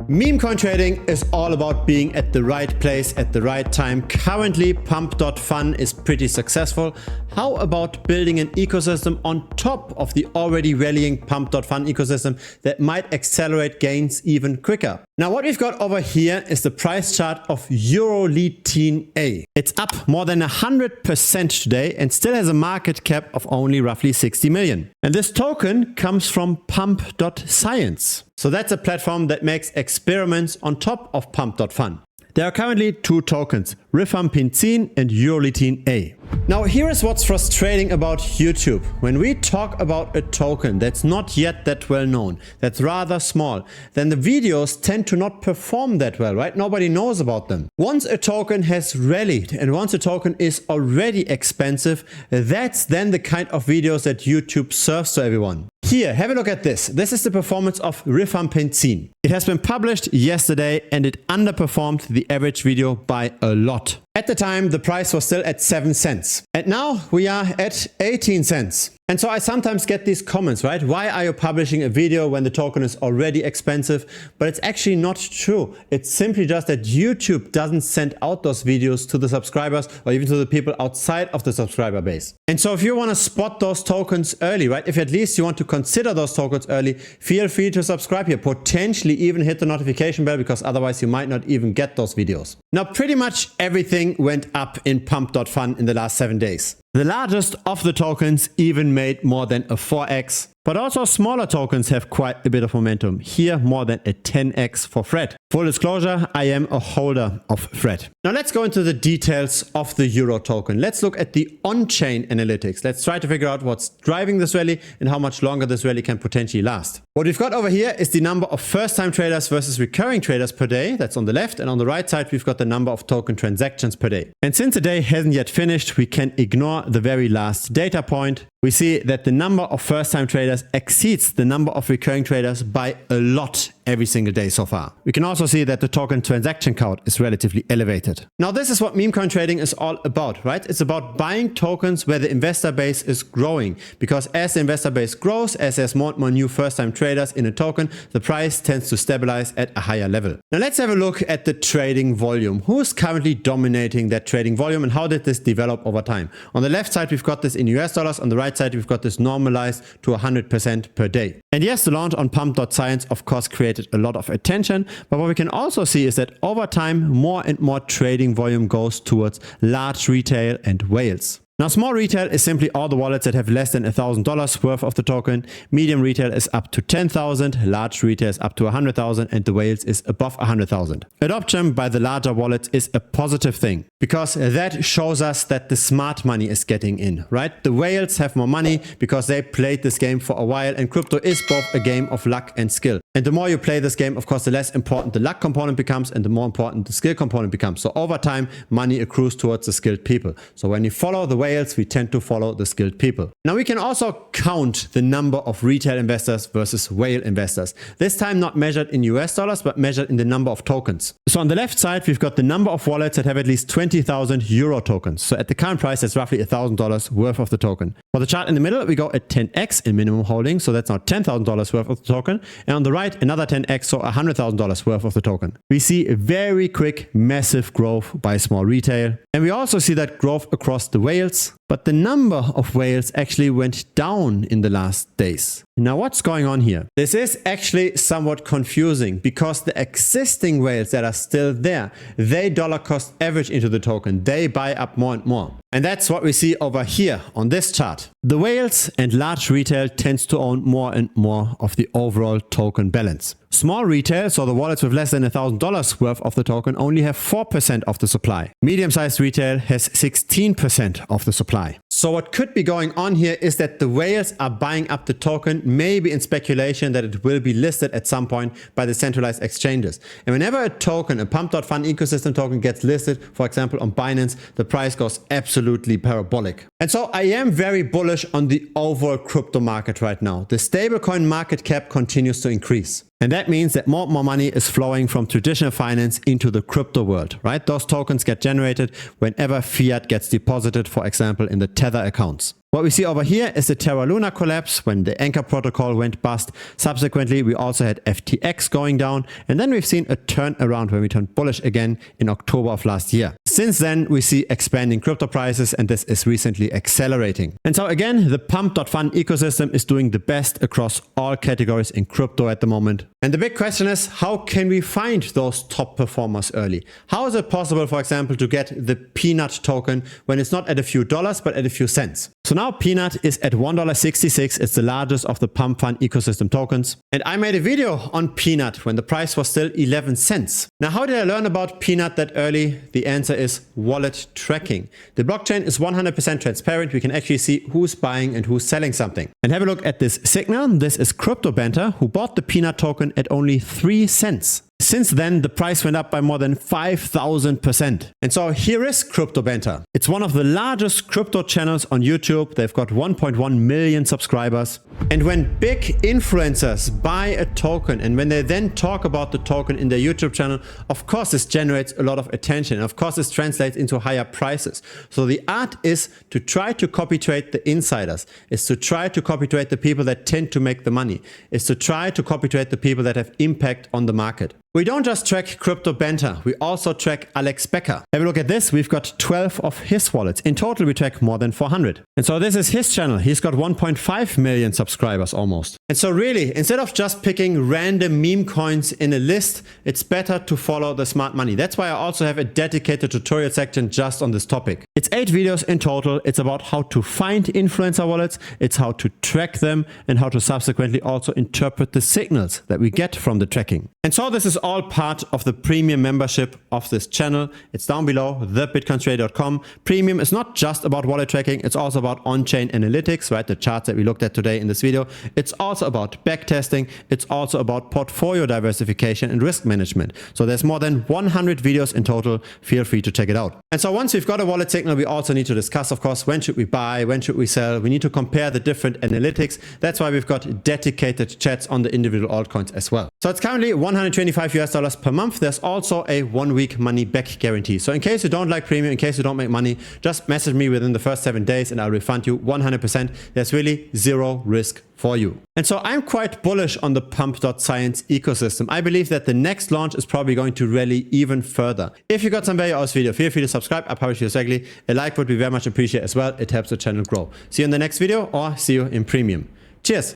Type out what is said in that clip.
Meme coin trading is all about being at the right place at the right time. Currently, Pump.fun is pretty successful. How about building an ecosystem on top of the already rallying Pump.fun ecosystem that might accelerate gains even quicker? Now, what we've got over here is the price chart of Urolithin A. It's up more than 100% today and still has a market cap of only roughly 60 million. And this token comes from Pump.science. So that's a platform that makes experiments on top of Pump.fun. There are currently two tokens, Rifampicin and Urolithin A. Now here is what's frustrating about YouTube. When we talk about a token that's not yet that well known, that's rather small, then the videos tend to not perform that well, right? Nobody knows about them. Once a token has rallied and once a token is already expensive, that's then the kind of videos that YouTube serves to everyone. Here, have a look at this. This is the performance of Rifampicin. It has been published yesterday and it underperformed the average video by a lot. At the time, the price was still at 7 cents. And now we are at 18 cents. And so I sometimes get these comments, right? Why are you publishing a video when the token is already expensive? But it's actually not true. It's simply just that YouTube doesn't send out those videos to the subscribers or even to the people outside of the subscriber base. And so if you want to spot those tokens early, right? If at least you want to consider those tokens early, feel free to subscribe here. Potentially even hit the notification bell because otherwise you might not even get those videos. Now, pretty much everything went up in Pump.fun in the last 7 days. The largest of the tokens even made more than a 4x, but also smaller tokens have quite a bit of momentum. Here, more than a 10x for Fred. Full disclosure, I am a holder of Fred. Now let's go into the details of the Euro token. Let's look at the on-chain analytics. Let's try to figure out what's driving this rally and how much longer this rally can potentially last. What we've got over here is the number of first-time traders versus recurring traders per day. That's on the left. And on the right side, we've got the number of token transactions per day. And since the day hasn't yet finished, we can ignore the very last data point. We see that the number of first-time traders exceeds the number of recurring traders by a lot every single day so far. We can also see that the token transaction count is relatively elevated. Now this is what meme coin trading is all about, right? It's about buying tokens where the investor base is growing, because as the investor base grows, as there's more and more new first-time traders in a token, the price tends to stabilize at a higher level. Now let's have a look at the trading volume. Who is currently dominating that trading volume and how did this develop over time? On the left side, we've got this in US dollars. On the right side, we've got this normalized to 100% per day. And yes, the launch on Pump.science of course created a lot of attention, but what we can also see is that over time, more and more trading volume goes towards large retail and whales. Now, small retail is simply all the wallets that have less than $1,000 worth of the token. Medium retail is up to 10,000, large retail is up to 100,000, and the whales is above 100,000. Adoption by the larger wallets is a positive thing because that shows us that the smart money is getting in, right? The whales have more money because they played this game for a while, and crypto is both a game of luck and skill. And the more you play this game, of course, the less important the luck component becomes and the more important the skill component becomes. So over time, money accrues towards the skilled people. So when you follow the whales, we tend to follow the skilled people. Now we can also count the number of retail investors versus whale investors. This time not measured in US dollars, but measured in the number of tokens. So on the left side, we've got the number of wallets that have at least 20,000 euro tokens. So at the current price, that's roughly $1,000 worth of the token. For the chart in the middle, we go at 10x in minimum holding. So that's now $10,000 worth of the token. And on the right, another 10x, so $100,000 worth of the token. We see a very quick, massive growth by small retail. And we also see that growth across the whales. But the number of whales actually went down in the last days. Now what's going on here? This is actually somewhat confusing because the existing whales that are still there, they dollar cost average into the token. They buy up more and more. And that's what we see over here on this chart. The whales and large retail tends to own more and more of the overall token balance. Small retail, so the wallets with less than $1,000 worth of the token, only have 4% of the supply. Medium-sized retail has 16% of the supply. So what could be going on here is that the whales are buying up the token, maybe in speculation that it will be listed at some point by the centralized exchanges. And whenever a token, a Pump.fun ecosystem token gets listed, for example on Binance, the price goes absolutely parabolic. And so I am very bullish on the overall crypto market right now. The stablecoin market cap continues to increase. And that means that more and more money is flowing from traditional finance into the crypto world, right? Those tokens get generated whenever fiat gets deposited, for example, in the Tether accounts. What we see over here is the Terra Luna collapse when the Anchor protocol went bust. Subsequently, we also had FTX going down, and then we've seen a turnaround when we turned bullish again in October of last year. Since then, we see expanding crypto prices, and this is recently accelerating. And so again, the pump.fun ecosystem is doing the best across all categories in crypto at the moment. And the big question is, how can we find those top performers early? How is it possible, for example, to get the Peanut token when it's not at a few dollars, but at a few cents? So now Peanut is at $1.66. It's the largest of the pump fund ecosystem tokens. And I made a video on Peanut when the price was still 11 cents. Now, how did I learn about Peanut that early? The answer is wallet tracking. The blockchain is 100% transparent. We can actually see who's buying and who's selling something. And have a look at this signal. This is Crypto Banter, who bought the Peanut token at only 3 cents. Since then, the price went up by more than 5,000%. And so here is Crypto Banter. It's one of the largest crypto channels on YouTube. They've got 1.1 million subscribers. And when big influencers buy a token and when they then talk about the token in their YouTube channel, of course this generates a lot of attention. Of course this translates into higher prices. So the art is to try to copy trade the insiders, is to try to copy trade the people that tend to make the money, is to try to copy trade the people that have impact on the market. We don't just track Crypto Banter, we also track Alex Becker. Have a look at this, we've got 12 of his wallets. In total we track more than 400. And so this is his channel, he's got 1.5 million subscribers almost. And so really, instead of just picking random meme coins in a list, it's better to follow the smart money. That's why I also have a dedicated tutorial section just on this topic. It's 8 videos in total. It's about how to find influencer wallets, it's how to track them, and how to subsequently also interpret the signals that we get from the tracking. And so this is all part of the premium membership of this channel. It's down below, thebitcoinstrader.com. Premium is not just about wallet tracking, it's also about on-chain analytics, right? The charts that we looked at today in this video. It's also about backtesting. It's also about portfolio diversification and risk management. So there's more than 100 videos in total. Feel free to check it out. And so once we've got a wallet signal, we also need to discuss, of course, when should we buy, when should we sell? We need to compare the different analytics. That's why we've got dedicated chats on the individual altcoins as well. So it's currently $125 per month. There's also a 1-week money back guarantee. So in case you don't like premium, in case you don't make money, just message me within the first 7 days and I'll refund you 100%. There's really zero risk for you. And so I'm quite bullish on the pump.science ecosystem. I believe that the next launch is probably going to rally even further. If you got some value out of this video, feel free to subscribe. I publish videos regularly. A like would be very much appreciated as well. It helps the channel grow. See you in the next video or see you in premium. Cheers.